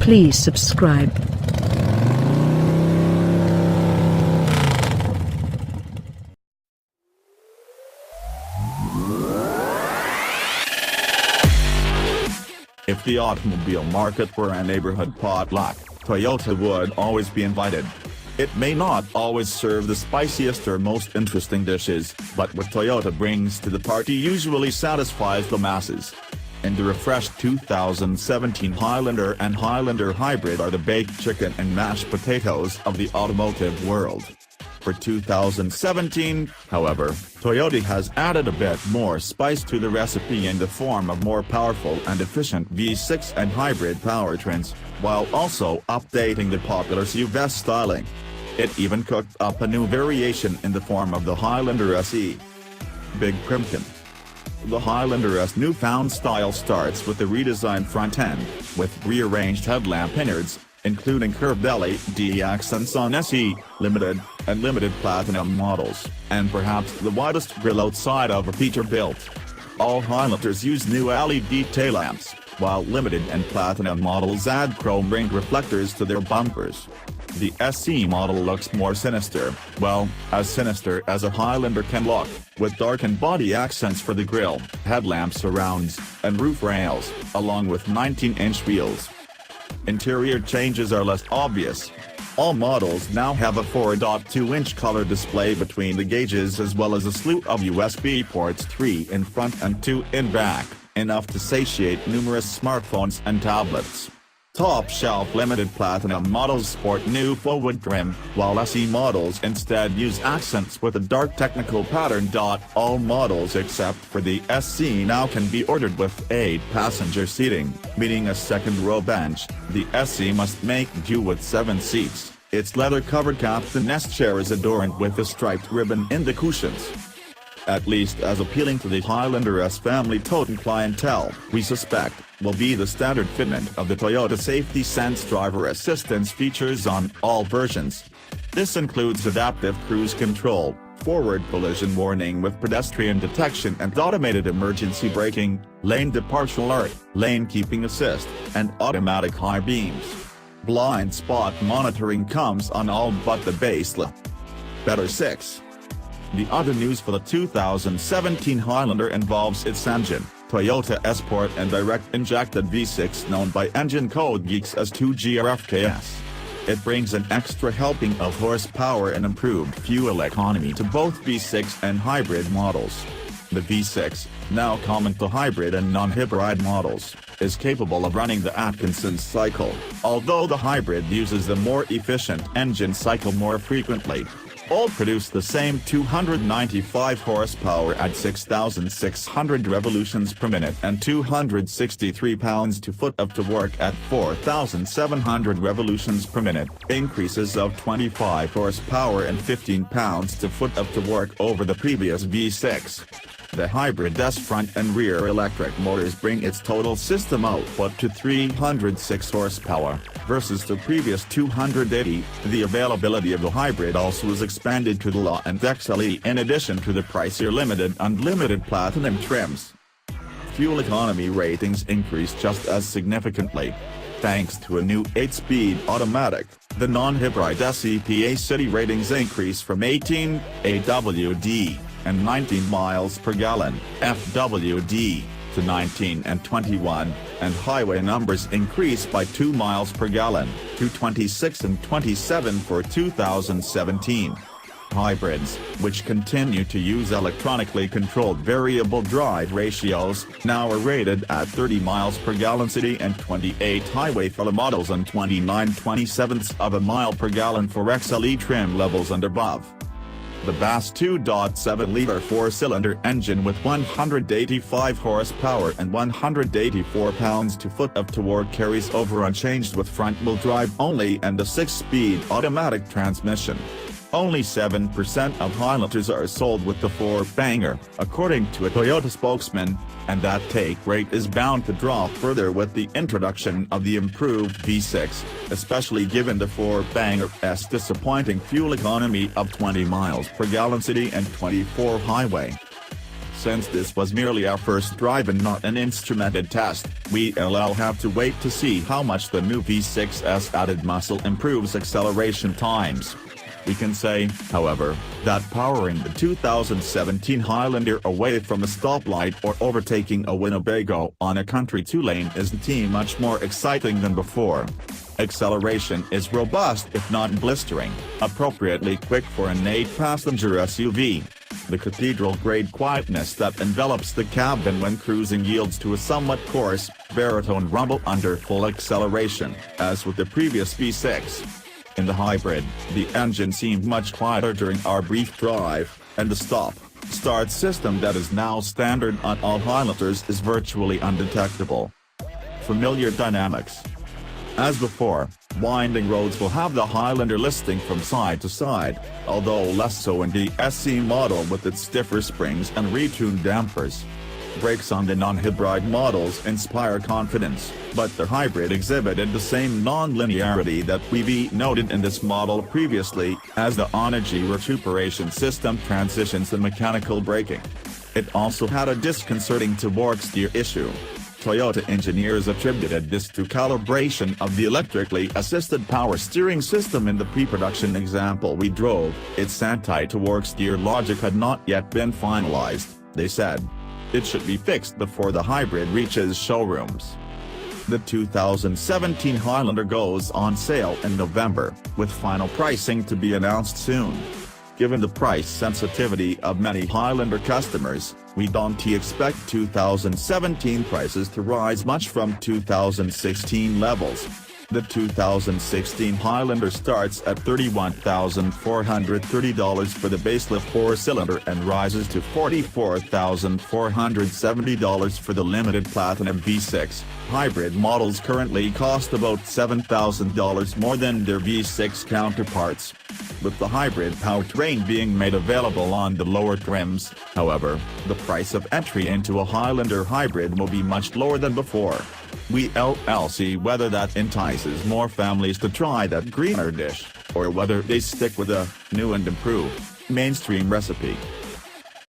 Please subscribe. If the automobile market were a neighborhood potluck, Toyota would always be invited. It may not always serve the spiciest or most interesting dishes, but what Toyota brings to the party usually satisfies the masses. And the refreshed 2017 Highlander and Highlander Hybrid are the baked chicken and mashed potatoes of the automotive world. For 2017, however, Toyota has added a bit more spice to the recipe in the form of more powerful and efficient V6 and hybrid powertrains, while also updating the popular SUV styling. It even cooked up a new variation in the form of the Highlander SE. Big Primkin. The Highlander S newfound style starts with the redesigned front end, with rearranged headlamp innards, including curved LED accents on SE, Limited, and Limited Platinum models, and perhaps the widest grille outside of a Peterbilt. All Highlanders use new LED taillamps, while Limited and Platinum models add chrome ring reflectors to their bumpers. The SE model looks more sinister, well, as sinister as a Highlander can look, with darkened body accents for the grille, headlamp surrounds, and roof rails, along with 19-inch wheels. Interior changes are less obvious. All models now have a 4.2-inch color display between the gauges as well as a slew of USB ports, 3 in front and 2 in back, enough to satiate numerous smartphones and tablets. Top-shelf Limited Platinum models sport new full-wood trim, while SE models instead use accents with a dark technical pattern. All models except for the SE now can be ordered with 8-passenger seating, meaning a second-row bench. The SE must make do with 7 seats. Its leather-covered captain nest chair is adorned with a striped ribbon in the cushions. At least as appealing to the Highlander S family totem clientele, we suspect, will be the standard fitment of the Toyota Safety Sense driver assistance features on all versions. This includes adaptive cruise control, forward collision warning with pedestrian detection and automated emergency braking, lane departure alert, lane keeping assist, and automatic high beams. Blind spot monitoring comes on all but the base level. Better 6. The other news for the 2017 Highlander involves its engine, Toyota Sport and direct-injected V6 known by engine code geeks as 2GRFKS. It brings an extra helping of horsepower and improved fuel economy to both V6 and hybrid models. The V6, now common to hybrid and non-hybrid models, is capable of running the Atkinson cycle, although the hybrid uses the more efficient engine cycle more frequently. All produce the same 295 horsepower at 6,600 revolutions per minute and 263 pounds-to-foot of torque at 4,700 revolutions per minute, increases of 25 horsepower and 15 pounds-to-foot of torque over the previous V6. The Hybrid S front and rear electric motors bring its total system output to 306 horsepower, versus the previous 280. The availability of the hybrid also is expanded to the LA and XLE in addition to the pricier Limited and Limited Platinum trims. Fuel economy ratings increase just as significantly. Thanks to a new 8-speed automatic, the non-hybrid SEPA city ratings increase from 18 AWD and 19 miles per gallon FWD to 19 and 21, and highway numbers increase by 2 miles per gallon to 26 and 27 for 2017. Hybrids, which continue to use electronically controlled variable drive ratios, now are rated at 30 miles per gallon city and 28 highway for models and 29/27ths of a mile per gallon for XLE trim levels and above. The Bass 2.7-liter four-cylinder engine with 185 horsepower and 184 pounds-to-foot of torque carries over unchanged with front-wheel drive only and a 6-speed automatic transmission. Only 7% of Highlanders are sold with the four-banger, according to a Toyota spokesman, and that take rate is bound to drop further with the introduction of the improved V6, especially given the four-banger's disappointing fuel economy of 20 miles per gallon city and 24 highway. since this was merely our first drive and not an instrumented test, we'll have to wait to see how much the new V6's added muscle improves acceleration times. We can say, however, that powering the 2017 Highlander away from a stoplight or overtaking a Winnebago on a country two-lane isn't much more exciting than before. Acceleration is robust if not blistering, appropriately quick for an 8-passenger SUV. The cathedral-grade quietness that envelops the cabin when cruising yields to a somewhat coarse, baritone rumble under full acceleration, as with the previous V6. In the hybrid, the engine seemed much quieter during our brief drive, and the stop-start system that is now standard on all Highlanders is virtually undetectable. Familiar dynamics. As before, winding roads will have the Highlander listing from side to side, although less so in the SE model with its stiffer springs and retuned dampers. Brakes on the non-hybrid models inspire confidence, but the hybrid exhibited the same non-linearity that we've noted in this model previously, as the energy recuperation system transitions to mechanical braking. It also had a disconcerting torque steer issue. Toyota engineers attributed this to calibration of the electrically assisted power steering system in the pre-production example we drove. Its anti-torque steer logic had not yet been finalized, they said. It should be fixed before the hybrid reaches showrooms. The 2017 Highlander goes on sale in November, with final pricing to be announced soon. Given the price sensitivity of many Highlander customers, we don't expect 2017 prices to rise much from 2016 levels. The 2016 Highlander starts at $31,430 for the baselift 4-cylinder and rises to $44,470 for the limited Platinum V6. Hybrid models currently cost about $7,000 more than their V6 counterparts. With the hybrid powertrain being made available on the lower trims, however, the price of entry into a Highlander hybrid will be much lower than before. We'll see whether that entices more families to try that greener dish, or whether they stick with a new and improved, mainstream recipe.